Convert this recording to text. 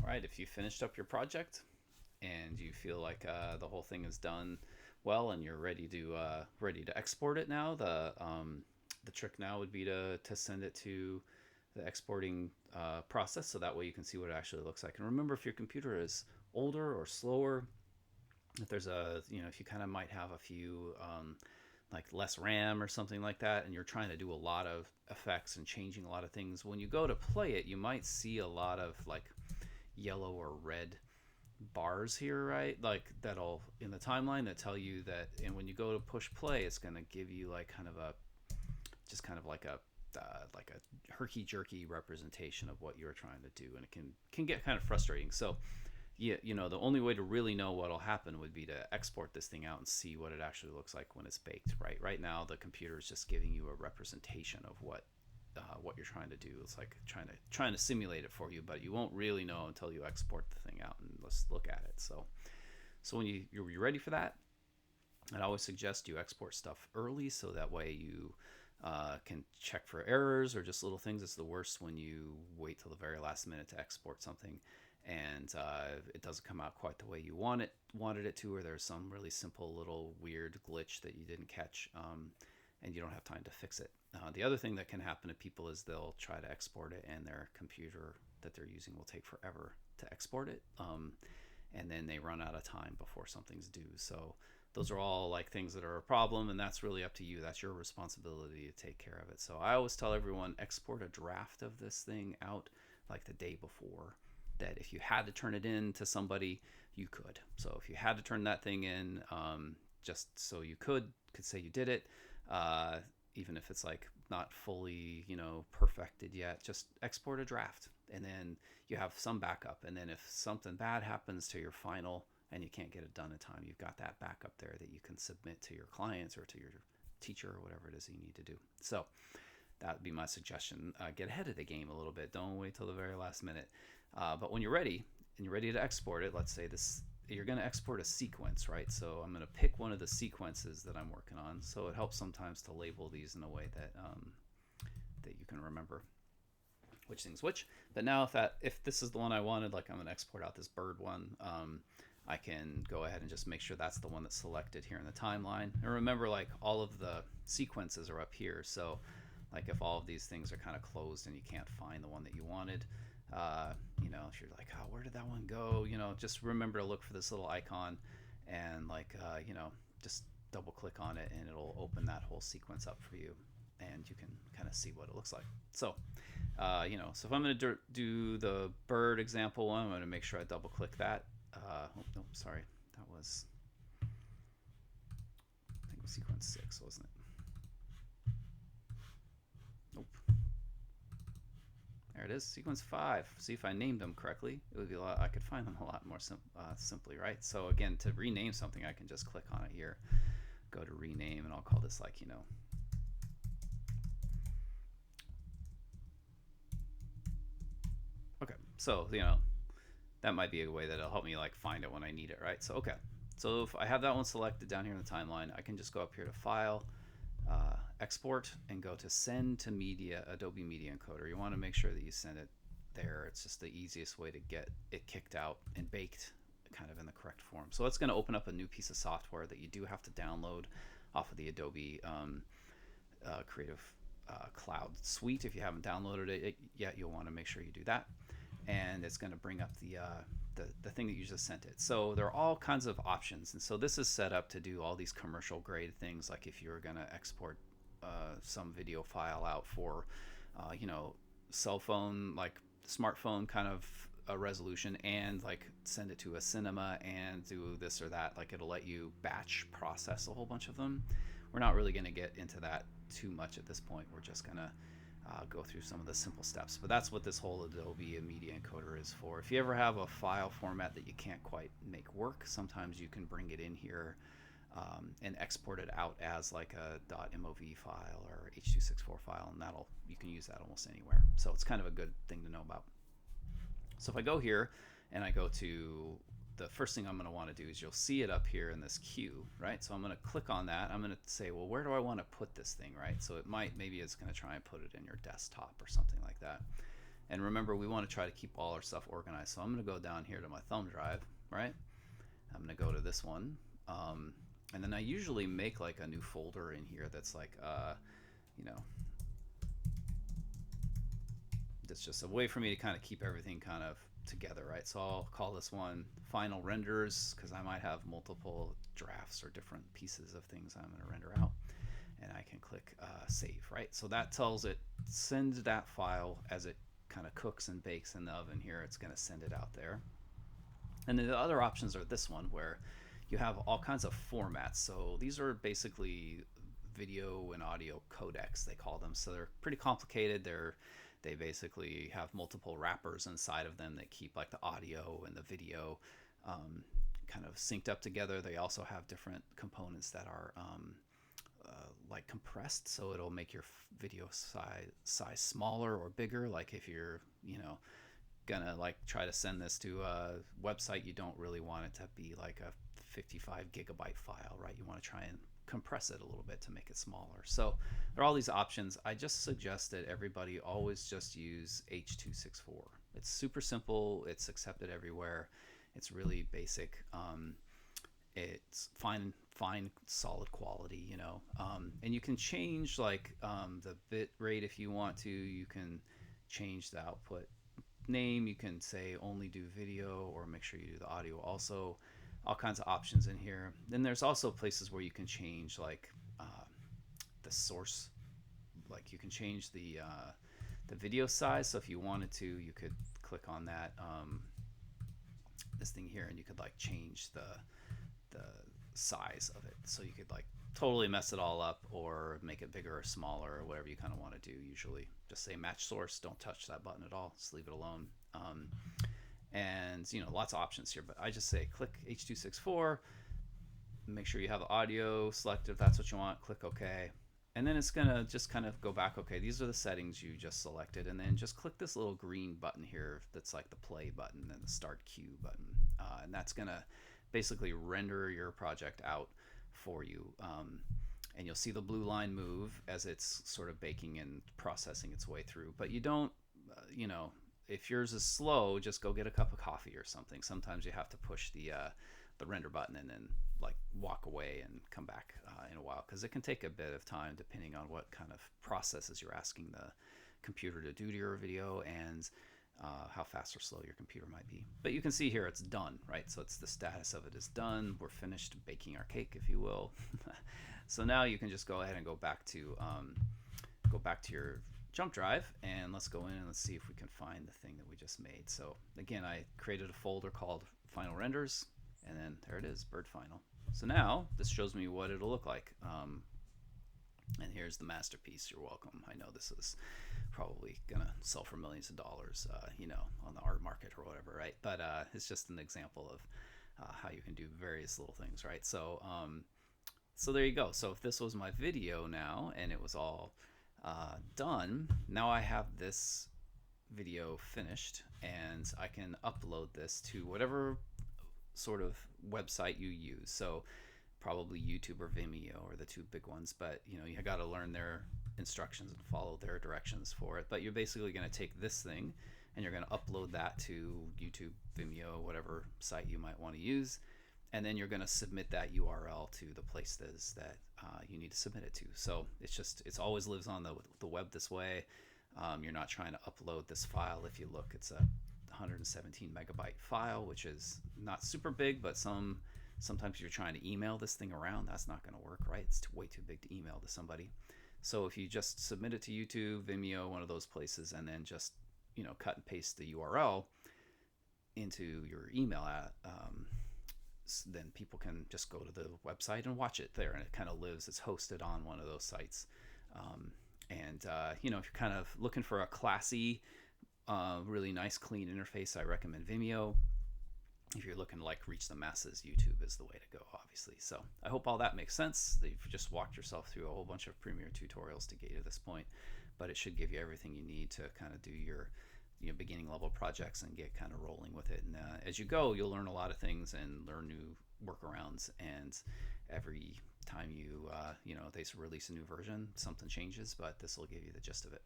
right? If you finished up your project and you feel like the whole thing is done well and you're ready to export it now, the trick now would be to send it to the exporting process, so that way you can see what it actually looks like. And remember, if your computer is older or slower, if there's if you kind of might have a few like less RAM or something like that, and you're trying to do a lot of effects and changing a lot of things, when you go to play it, you might see a lot of like yellow or red bars here, right? Like that'll in the timeline that tell you that, and when you go to push play, it's going to give you like kind of a just kind of like a herky jerky representation of what you're trying to do, and it can get kind of frustrating. So yeah, the only way to really know what'll happen would be to export this thing out and see what it actually looks like when it's baked. Right now the computer is just giving you a representation of what you're trying to do. It's like trying to simulate it for you, but you won't really know until you export the thing out and let's look at it. So when you're ready for that, I'd always suggest you export stuff early, so that way you can check for errors or just little things. It's the worst when you wait till the very last minute to export something and it doesn't come out quite the way you wanted it to, or there's some really simple little weird glitch that you didn't catch, and you don't have time to fix it. The other thing that can happen to people is they'll try to export it and their computer that they're using will take forever to export it, and then they run out of time before something's due. So those are all like things that are a problem, and that's really up to you. That's your responsibility to take care of it. So I always tell everyone, export a draft of this thing out like the day before, that if you had to turn it in to somebody, you could. So if you had to turn that thing in, just so you could say you did it, even if it's like not fully, perfected yet, just export a draft, and then you have some backup. And then if something bad happens to your final and you can't get it done in time, you've got that backup there that you can submit to your clients or to your teacher or whatever it is you need to do. So that would be my suggestion. Get ahead of the game a little bit. Don't wait till the very last minute. But when you're ready and you're ready to export it, let's say you're going to export a sequence, right? So I'm going to pick one of the sequences that I'm working on. So it helps sometimes to label these in a way that you can remember which thing's which. But now if this is the one I wanted, like I'm going to export out this bird one, I can go ahead and just make sure that's the one that's selected here in the timeline. And remember, like all of the sequences are up here. So like if all of these things are kind of closed and you can't find the one that you wanted, if you're like, oh, where did that one go? Just remember to look for this little icon and just double click on it and it'll open that whole sequence up for you and you can kind of see what it looks like. So, so if I'm going to do the bird example one, I'm going to make sure I double click that. Nope, sorry. That was, I think it was sequence 6, wasn't it? Nope. There it is, sequence 5. See, if I named them correctly, it would be I could find them a lot more simply, right? So again, to rename something, I can just click on it here, go to rename, and I'll call this like, okay. So, that might be a way that it'll help me like find it when I need it, right? So, okay. So if I have that one selected down here in the timeline, I can just go up here to File, Export, and go to Send to Media, Adobe Media Encoder. You want to make sure that you send it there. It's just the easiest way to get it kicked out and baked kind of in the correct form. So it's going to open up a new piece of software that you do have to download off of the Adobe Creative Cloud Suite. If you haven't downloaded it yet, you'll want to make sure you do that. And it's going to bring up the thing that you just sent it. So there are all kinds of options. And so this is set up to do all these commercial grade things, like if you're going to export some video file out for, cell phone, like smartphone kind of a resolution, and like send it to a cinema and do this or that. Like it'll let you batch process a whole bunch of them. We're not really going to get into that too much at this point. We're just going to go through some of the simple steps, but that's what this whole Adobe Media Encoder is for. If you ever have a file format that you can't quite make work, sometimes you can bring it in here and export it out as like a .mov file or H.264 file, and you can use that almost anywhere. So it's kind of a good thing to know about. So if I go here and I go to the first thing I'm going to want to do is you'll see it up here in this queue, right? So I'm going to click on that. I'm going to say, well, where do I want to put this thing, right? So maybe it's going to try and put it in your desktop or something like that. And remember, we want to try to keep all our stuff organized. So I'm going to go down here to my thumb drive, right? I'm going to go to this one. And then I usually make like a new folder in here that's like, you know, that's just a way for me to kind of keep everything kind of together, right? So I'll call this one final renders, because I might have multiple drafts or different pieces of things I'm going to render out. And I can click save, right? So that tells it, send that file as it kind of cooks and bakes in the oven here. It's going to send it out there. And then the other options are this one, where you have all kinds of formats. So these are basically video and audio codecs, they call them. So they're pretty complicated. They basically have multiple wrappers inside of them that keep like the audio and the video kind of synced up together. They also have different components that are like compressed, so it'll make your video size smaller or bigger. Like if you're, you know, gonna like try to send this to a website, you don't really want it to be like a 55 gigabyte file, right? You want to try and compress it a little bit to make it smaller. So there are all these options. I just suggest that everybody always just use H.264. It's super simple. It's accepted everywhere. It's really basic. It's fine, solid quality, you know. And you can change like the bit rate if you want to. You can change the output name. You can say only do video, or make sure you do the audio also. All kinds of options in here. Then there's also places where you can change like the source. Like you can change the video size. So if you wanted to, you could click on that this thing here, and you could like change the size of it. So you could like totally mess it all up, or make it bigger or smaller, or whatever you kind of want to do. Usually just say match source, don't touch that button at all, just leave it alone. And you know, lots of options here, but I just say click H.264, make sure you have the audio selected if that's what you want, click OK, and then it's gonna just kind of go back. Okay, these are the settings you just selected, and then just click this little green button here that's like the play button and the start queue button, and that's gonna basically render your project out for you. And you'll see the blue line move as it's sort of baking and processing its way through. But you don't, you know, if yours is slow, just go get a cup of coffee or something. Sometimes you have to push the render button and then like walk away and come back in a while, because it can take a bit of time depending on what kind of processes you're asking the computer to do to your video, and how fast or slow your computer might be. But you can see here it's done, right? So it's the status of it is done. We're finished baking our cake, if you will. So now you can just go ahead and go back to your jump drive, and let's go in and let's see if we can find the thing that we just made. So again, I created a folder called Final Renders, and then there it is, Bird Final. So now this shows me what it'll look like. And here's the masterpiece. You're welcome. I know this is probably gonna sell for millions of dollars, you know, on the art market or whatever, right? But it's just an example of how you can do various little things, right? So so there you go. So if this was my video now and it was all done, now I have this video finished, and I can upload this to whatever sort of website you use. So probably YouTube or Vimeo are the two big ones, but you know, you got to learn their instructions and follow their directions for it. But you're basically going to take this thing and you're going to upload that to YouTube, Vimeo, whatever site you might want to use, and then you're going to submit that URL to the place that you need to submit it to. So it's always lives on the web this way. You're not trying to upload this file. If you look, it's a 117 megabyte file, which is not super big, but sometimes if you're trying to email this thing around, that's not going to work, right? It's way too big to email to somebody. So if you just submit it to YouTube, Vimeo, one of those places, and then just, you know, cut and paste the URL into your email then people can just go to the website and watch it there, and it kind of lives, it's hosted on one of those sites. You know, if you're kind of looking for a classy, really nice, clean interface, I recommend Vimeo. If you're looking to like reach the masses, YouTube is the way to go, obviously. So I hope all that makes sense. You've just walked yourself through a whole bunch of Premiere tutorials to get you to this point, but it should give you everything you need to kind of do your beginning level projects and get kind of rolling with it. And as you go, you'll learn a lot of things and learn new workarounds. And every time you know, they release a new version, something changes, but this will give you the gist of it.